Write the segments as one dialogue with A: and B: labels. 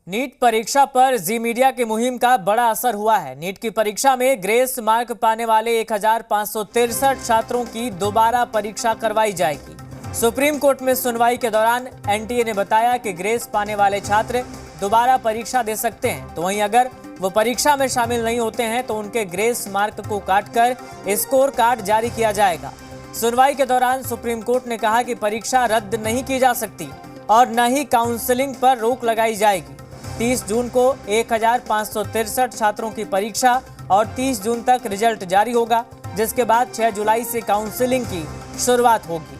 A: NEET परीक्षा पर जी media की मुहिम का बड़ा असर हुआ है। नीट की परीक्षा में ग्रेस मार्क पाने वाले 1563 छात्रों की दोबारा परीक्षा करवाई जाएगी। सुप्रीम कोर्ट में सुनवाई के दौरान एनटीए ने बताया कि ग्रेस पाने वाले छात्र दोबारा परीक्षा दे सकते हैं, तो वहीं अगर वो परीक्षा में शामिल नहीं होते हैं तो उनके ग्रेस मार्क को काटकर स्कोर कार्ड जारी किया जाएगा। सुनवाई के दौरान सुप्रीम कोर्ट ने कहा कि परीक्षा रद्द नहीं की जा सकती और न ही काउंसलिंग पर रोक लगाई जाएगी। 30 जून को 1563 छात्रों की परीक्षा और 30 जून तक रिजल्ट जारी होगा, जिसके बाद 6 जुलाई से काउंसलिंग की शुरुआत होगी।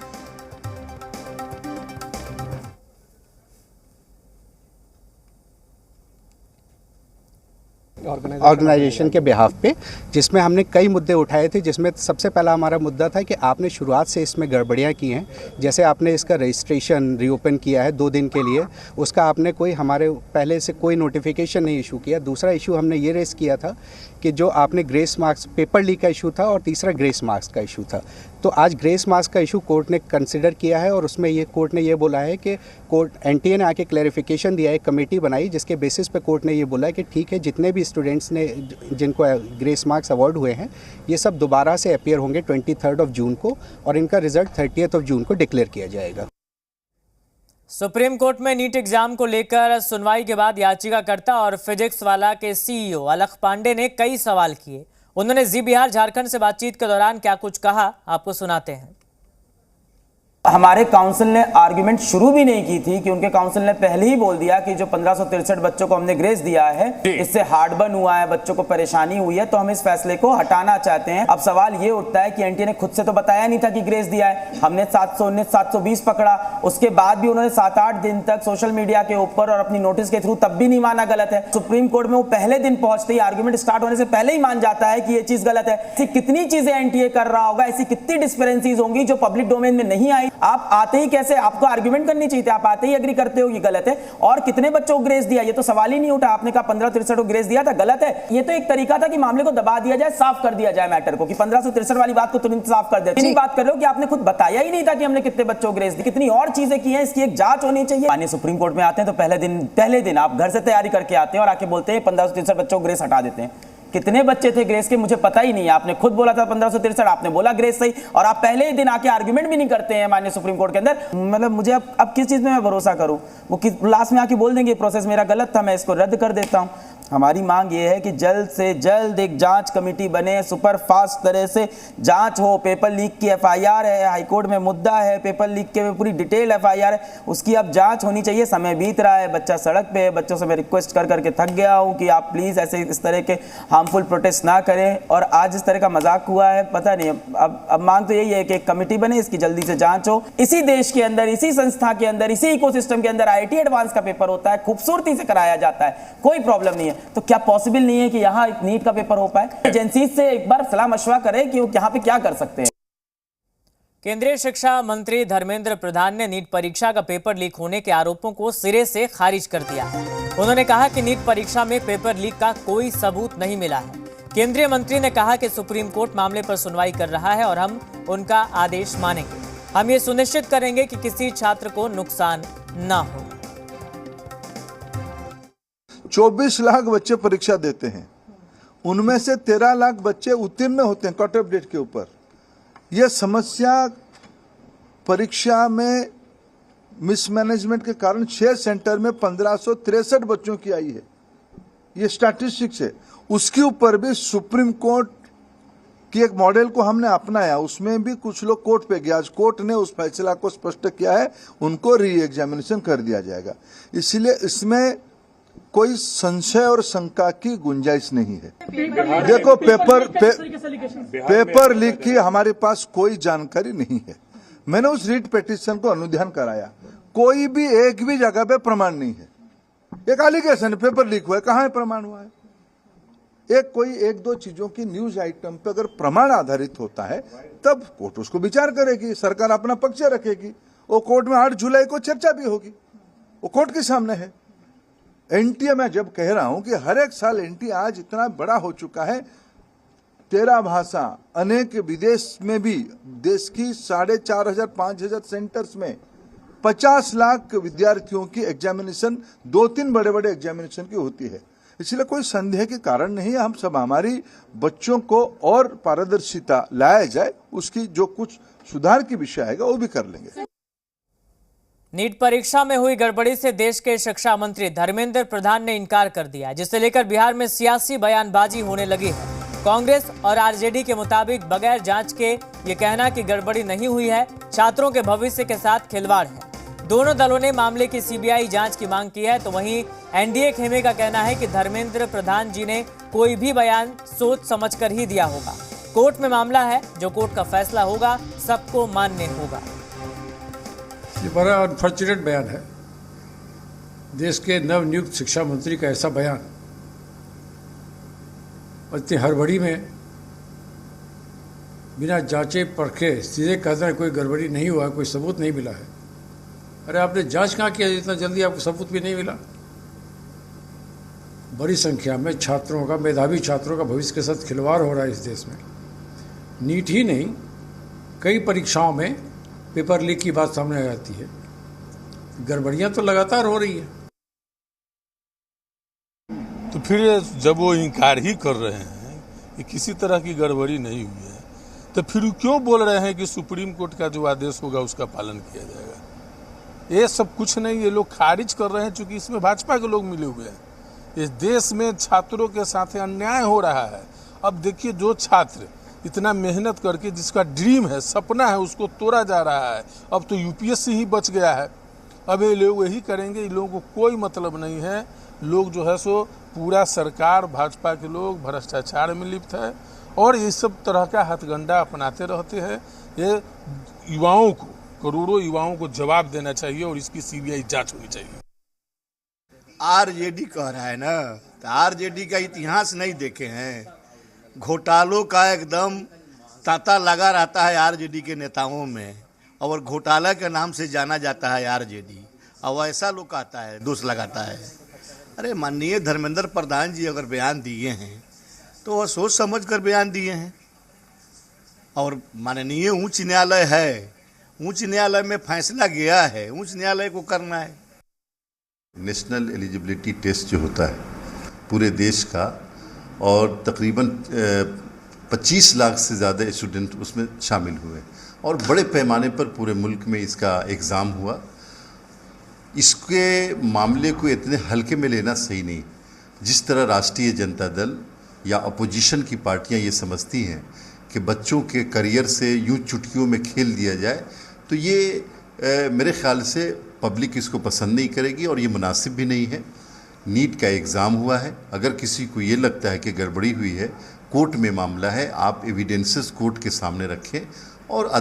B: ऑर्गेनाइजेशन के बिहाफ पे, जिसमें हमने कई मुद्दे उठाए थे, जिसमें सबसे पहला हमारा मुद्दा था कि आपने शुरुआत से इसमें गड़बड़ियाँ की हैं। जैसे आपने इसका रजिस्ट्रेशन रीओपन किया है 2 दिन के लिए, उसका आपने कोई हमारे पहले से कोई नोटिफिकेशन नहीं इशू किया। दूसरा इशू हमने ये रेस किया था कि जो आपने ग्रेस मार्क्स पेपर लीक का इशू था और तीसरा ग्रेस मार्क्स का इशू था। तो आज ग्रेस मार्क्स का इशू कोर्ट ने कंसिडर किया है और उसमें ये कोर्ट ने ये बोला है कि कोर्ट एनटीए ने आके क्लैरिफिकेशन दिया है, कमेटी बनाई जिसके बेसिस पे कोर्ट ने ये बोला है कि ठीक है, जितने भी स्टूडेंट्स ने जिनको ग्रेस मार्क्स अवार्ड हुए हैं ये सब दोबारा से अपीयर होंगे 23 जून को और इनका रिजल्ट 30 जून को डिक्लेयर किया जाएगा।
A: सुप्रीम कोर्ट में नीट एग्जाम को लेकर सुनवाई के बाद याचिकाकर्ता और फिजिक्स वाला के सीईओ अलख पांडे ने कई सवाल किए। उन्होंने जी बिहार झारखंड से बातचीत के दौरान क्या कुछ कहा, आपको सुनाते हैं।
C: हमारे काउंसिल ने आर्गुमेंट शुरू भी नहीं की थी कि उनके काउंसिल ने पहले ही बोल दिया कि जो 1563 बच्चों को हमने ग्रेस दिया है इससे हार्डबर्न हुआ है, बच्चों को परेशानी हुई है, तो हम इस फैसले को हटाना चाहते हैं। अब सवाल ये उठता है कि एनटीए ने खुद से तो बताया नहीं था कि ग्रेस दिया है। हमने 719 720 पकड़ा, उसके बाद भी उन्होंने 7-8 दिन तक सोशल मीडिया के ऊपर और अपनी नोटिस के थ्रू तब भी नहीं माना गलत है। सुप्रीम कोर्ट में वो पहले दिन पहुंचते ही आर्गुमेंट स्टार्ट होने से पहले ही मान जाता है कि ये चीज गलत है। ऐसी कितनी चीजें एनटीए कर रहा होगा, ऐसी कितनी डिस्पेरेंसीज होंगी जो पब्लिक डोमेन में नहीं आई। आप आते ही कैसे आपको आर्गुमेंट करनी चाहिए थी, आप आते ही एग्री करते हो ये गलत है। और कितने बच्चों को ग्रेस दिया, ये तो सवाल ही नहीं उठा। आपने कहा 1563 को ग्रेस दिया था, गलत है। ये तो एक तरीका था कि मामले को दबा दिया जाए, साफ कर दिया जाए मैटर को, कि 1563 वाली बात को तुरंत साफ कर दे। इतनी बात कर रहे हो कि आपने खुद बताया ही नहीं था कि हमने कितने बच्चों को ग्रेस दी, कितनी और चीजें की हैं, इसकी एक जांच होनी चाहिए। माननीय सुप्रीम कोर्ट में आते हैं तो पहले दिन आप घर से तैयारी करके आते हैं और आके बोलते हैं 1563 बच्चों को ग्रेस हटा देते हैं। कितने बच्चे थे ग्रेस के मुझे पता ही नहीं है। आपने खुद बोला था 1563, आपने बोला ग्रेस सही, और आप पहले ही दिन आके आर्गुमेंट भी नहीं करते हैं माननीय सुप्रीम कोर्ट के अंदर। मतलब मुझे अब किस चीज में मैं भरोसा करूं? वो लास्ट में आके बोल देंगे प्रोसेस मेरा गलत था, मैं इसको रद्द कर देता हूं। हमारी मांग ये है कि जल्द से जल्द एक जांच कमेटी बने, सुपर फास्ट तरह से जांच हो। पेपर लीक की एफआईआर है, हाईकोर्ट में मुद्दा है, पेपर लीक के पूरी डिटेल एफआईआर है, उसकी अब जांच होनी चाहिए। समय बीत रहा है, बच्चा सड़क पे है, बच्चों से मैं रिक्वेस्ट कर करके थक गया हूं कि आप प्लीज ऐसे इस तरह के हार्मफुल प्रोटेस्ट ना करें। और आज इस तरह का मजाक हुआ है, पता नहीं। अब मांग तो यही है कि एक कमेटी बने, इसकी जल्दी से जांच हो। इसी देश के अंदर, इसी संस्था के अंदर, इसी इकोसिस्टम के अंदर आईआईटी एडवांस का पेपर होता है, खूबसूरती से कराया जाता है, कोई प्रॉब्लम नहीं है। तो क्या पॉसिबल नहीं है कि यहाँ एक नीट का पेपर हो पाए? एजेंसी से एक बार सलाह मशवरा करें कि वो यहाँ पे क्या कर सकते हैं।
A: केंद्रीय शिक्षा मंत्री धर्मेंद्र प्रधान ने नीट परीक्षा का पेपर लीक होने के आरोपों को सिरे से खारिज कर दिया है। उन्होंने कहा कि नीट परीक्षा में पेपर लीक का कोई सबूत नहीं मिला है। केंद्रीय मंत्री ने कहा कि सुप्रीम कोर्ट मामले पर सुनवाई कर रहा है और हम उनका आदेश मानेंगे। हम ये सुनिश्चित करेंगे कि किसी छात्र को नुकसान न हो।
D: 24 लाख बच्चे परीक्षा देते हैं, उनमें से 13 लाख बच्चे उत्तीर्ण होते हैं कट ऑफ डेट के ऊपर। यह समस्या परीक्षा में मिसमैनेजमेंट के कारण 6 सेंटर में 1563 बच्चों की आई है, ये स्टैटिस्टिक्स है। उसके ऊपर भी सुप्रीम कोर्ट की एक मॉडल को हमने अपनाया, उसमें भी कुछ लोग कोर्ट पे गया। आज कोर्ट ने उस फैसला को स्पष्ट किया है, उनको री एग्जामिनेशन कर दिया जाएगा। इसलिए इसमें कोई संशय और शंका की गुंजाइश नहीं है। देखो, पेपर लीक की हमारे पास कोई जानकारी नहीं है। मैंने उस रीट पिटीशन को अनुध्यान कराया, कोई भी एक भी जगह पे प्रमाण नहीं है। एक एलिगेशन पेपर लीक हुआ है, कहाँ है प्रमाण हुआ है? कोई एक दो चीजों की न्यूज आइटम पे अगर प्रमाण आधारित होता है तब कोर्ट उसको विचार करेगी, सरकार अपना पक्ष रखेगी। वो कोर्ट में 8 जुलाई को चर्चा भी होगी, वो कोर्ट के सामने है। एनटीए में जब कह रहा हूं कि हर एक साल एनटीए आज इतना बड़ा हो चुका है, 13 भाषा, अनेक विदेश में भी, देश की 4500 5000 सेंटर्स में 50 लाख विद्यार्थियों की एग्जामिनेशन 2-3 बड़े-बड़े एग्जामिनेशन की होती है। इसलिए कोई संदेह के कारण नहीं है। हम सब हमारी बच्चों को और पारदर्शिता लाया जाए, उसकी जो कुछ सुधार की विषय आएगा वो भी कर लेंगे।
A: नीट परीक्षा में हुई गड़बड़ी से देश के शिक्षा मंत्री धर्मेंद्र प्रधान ने इनकार कर दिया, जिसे लेकर बिहार में सियासी बयानबाजी होने लगी है। कांग्रेस और आरजेडी के मुताबिक बगैर जांच के ये कहना कि गड़बड़ी नहीं हुई है, छात्रों के भविष्य के साथ खिलवाड़ है। दोनों दलों ने मामले की सीबीआई जांच की मांग की है, तो वहीं एनडीए खेमे का कहना है कि धर्मेंद्र प्रधान जी ने कोई भी बयान सोच समझकर ही दिया होगा। कोर्ट में मामला है, जो कोर्ट का फैसला होगा सबको मान्य होगा।
E: ये बड़ा अनफॉर्चुनेट बयान है। देश के नवनियुक्त शिक्षा मंत्री का ऐसा बयान और इतनी हड़बड़ी में बिना जांचे परखे सीधे कहते हैं कोई गड़बड़ी नहीं हुआ, कोई सबूत नहीं मिला है। अरे आपने जांच कहाँ किया इतना जल्दी आपको सबूत भी नहीं मिला? बड़ी संख्या में छात्रों का, मेधावी छात्रों का भविष्य के साथ खिलवाड़ हो रहा है इस देश में। नीट ही नहीं, कई परीक्षाओं में पेपर लीक की बात सामने आ जाती है। गड़बड़ियां तो लगातार हो रही है।
F: तो फिर जब वो इनकार ही कर रहे हैं कि किसी तरह की गड़बड़ी नहीं हुई है, तो फिर क्यों बोल रहे हैं कि सुप्रीम कोर्ट का जो आदेश होगा उसका पालन किया जाएगा? ये सब कुछ नहीं, ये लोग खारिज कर रहे हैं चूंकि इसमें भाजपा के लोग मिले हुए हैं। इस देश में छात्रों के साथ अन्याय हो रहा है। अब देखिए, जो छात्र इतना मेहनत करके, जिसका ड्रीम है, सपना है, उसको तोड़ा जा रहा है। अब तो यूपीएससी ही बच गया है। अब ये लोग यही करेंगे। इन लोगों को कोई मतलब नहीं है। लोग जो है सो पूरा सरकार, भाजपा के लोग भ्रष्टाचार में लिप्त है और ये सब तरह का हथगंडा अपनाते रहते हैं। ये युवाओं को, करोड़ों युवाओं को जवाब देना चाहिए और इसकी सीबीआई जांच होनी चाहिए।
G: आरजेडी कह रहा है ना, तो आरजेडी का इतिहास नहीं देखे हैं। घोटालों का एकदम तांता लगा रहता है आरजेडी के नेताओं में, और घोटाला के नाम से जाना जाता है आरजेडी। और ऐसा लोग कहता है, दोष लगाता है। अरे माननीय धर्मेंद्र प्रधान जी अगर बयान दिए हैं तो वह सोच समझ कर बयान दिए हैं, और माननीय उच्च न्यायालय है, उच्च न्यायालय में फैसला गया है, उच्च न्यायालय को करना है।
H: नेशनल एलिजिबिलिटी टेस्ट जो होता है पूरे देश का, और तकरीबन 25 लाख से ज़्यादा स्टूडेंट उसमें शामिल हुए और बड़े पैमाने पर पूरे मुल्क में इसका एग्ज़ाम हुआ। इसके मामले को इतने हल्के में लेना सही नहीं। जिस तरह राष्ट्रीय जनता दल या अपोजिशन की पार्टियां ये समझती हैं कि बच्चों के करियर से यूं चुटकियों में खेल दिया जाए, तो ये मेरे ख्याल से पब्लिक इसको पसंद नहीं करेगी और ये मुनासिब भी नहीं है। नीट का एग्ज़ाम हुआ है। अगर किसी को ये लगता है कि गड़बड़ी हुई है, कोर्ट में मामला है, आप एविडेंसेस कोर्ट के सामने रखें और